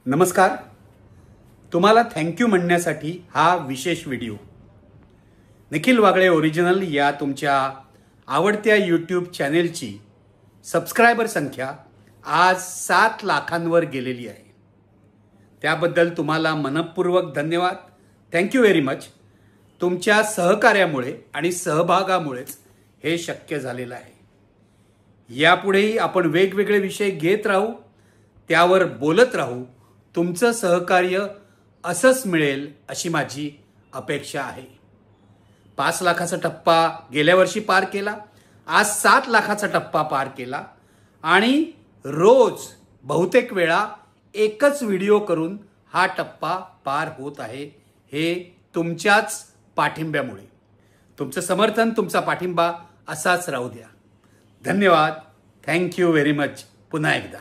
नमस्कार. तुम्हाला थँक्यू म्हणण्यासाठी हा विशेष व्हिडिओ. निखिल वागळे ओरिजिनल या तुमच्या आवडत्या यूट्यूब चॅनेलची सबस्क्रायबर संख्या आज 7 लाखांवर गेलेली आहे. त्याबद्दल तुम्हाला मनपूर्वक धन्यवाद. Thank you very much. तुमच्या सहकार्यामुळे आणि सहभागामुळेच हे शक्य झालेलं आहे. यापुढेही आपण वेगवेगळे विषय घेत राहू, त्यावर बोलत राहू. तुमचं सहकार्य असंच मिळेल अशी माझी अपेक्षा आहे. 5 लाखाचा टप्पा गेल्या वर्षी पार केला, आज 7 लाखाचा टप्पा पार केला आणि रोज बहुतेक वेळा एकच व्हिडिओ करून हा टप्पा पार होत आहे. हे तुमच्याच पाठिंब्यामुळे. तुमचं समर्थन, तुमचा पाठिंबा असाच राहू द्या. धन्यवाद. Thank you very much. पुन्हा एकदा